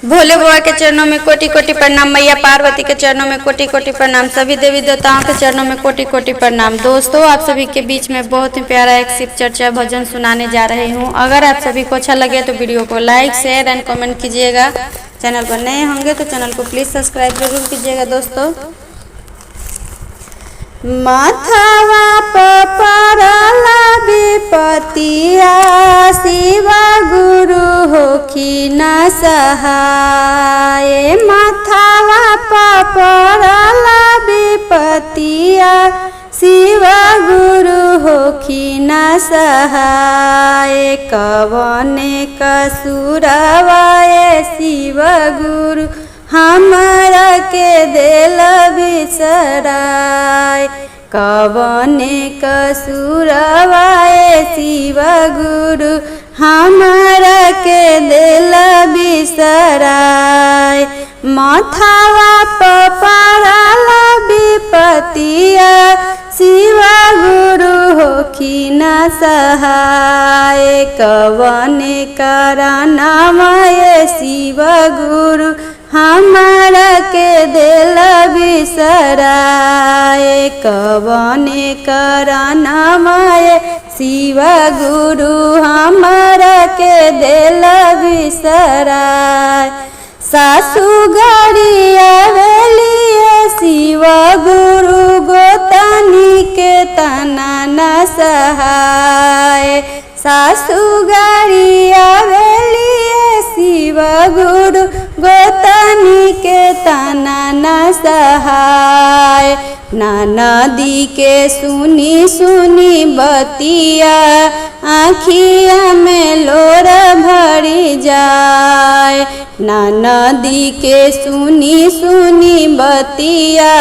भोले बाबा के चरणों में कोटि कोटि प्रणाम, मैया पार्वती के चरणों में कोटि कोटि प्रणाम, सभी देवी देवताओं के चरणों में कोटि कोटि प्रणाम। दोस्तों, आप सभी के बीच में बहुत ही प्यारा एक शिव चर्चा भजन सुनाने जा रही हूँ। अगर आप सभी को अच्छा लगे तो वीडियो को लाइक शेयर एंड कमेंट कीजिएगा। चैनल पर नए होंगे तो चैनल को प्लीज़ सब्सक्राइब जरूर कीजिएगा। दोस्तों, माथावा पपरला विपतिया, शिव गुरु होखी न सहाय। माथावा पपरला विपतिया, शिव गुरु होखी न सहाय। कवने कसुरवाए शिव गुरु हमरा के दिल बिसराय। कवने कसुरवाए शिव गुरु हमरा के दिल बिसराय। माथावा पपरला विपतिया, शिव गुरु होखी न सहाय। कवने करनमय शिव गुरु हमरा के दिल बिसराय। कवने करनमय शिव गुरु हमरा के दिल बिसराय। सासु गरिया वेलिए शिव गुरु गोतनी के तना न सहाय। सासु गरिया वेलिए शिव गुरु गोतनी के तना न सहाय। नदी के सुनी सुनी बतिया, आँखिया में लोर भरी जाए। नदी के सुनी सुनी बतिया,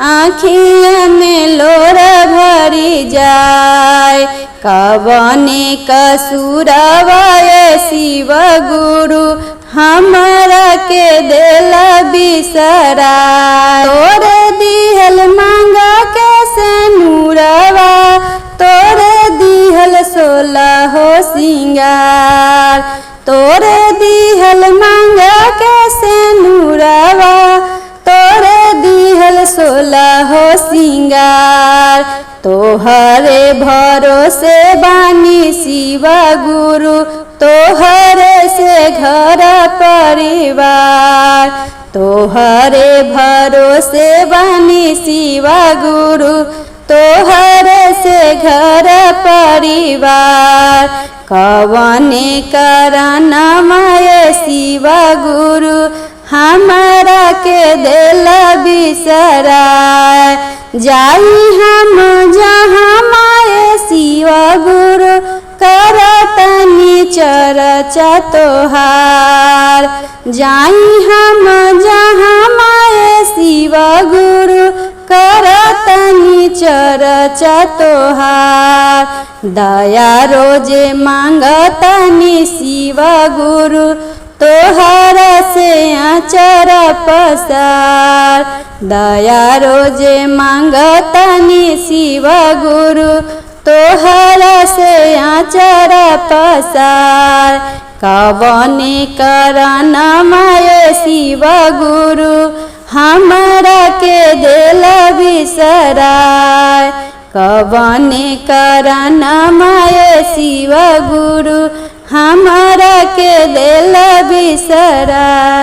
आँखिया में लोर भरी जाए। कवने कसुरवाए शिव गुरु हमरा के दिल बिसराय। तोरे दिहल मांगा के सनूरवा, तोरे दिहल सोलहो सिंगार। तोरे दिहल मांगा के सनूरवा, तोरे दिहल सोलहो सिंगार। तोहरे भरोसे बानी शिव गुरु, तोहरे से घर परिवार। तोहरे भरोसे बानी शिव गुरु, तोहरे से घर परिवार। कवने करनमय शिव गुरु हमरा के दिल बिसराय। जाई हम जहाँ माए शिव गुरु, करतनी चर्चा तोहार। जाई हम जहाँ माए शिव गुरु, करतनी चर्चा तोहार। दया रोजे मांगतनी शिव गुरु, तोहरा से आचर पसार। दया रोजे मांगतनी शिव गुरु, तोहरा से आचर पसार। कवने करनमय शिव गुरु हमरा के दिल बिसराय। कवने करनमय शिव गुरु हमरा के दिल बिसराय।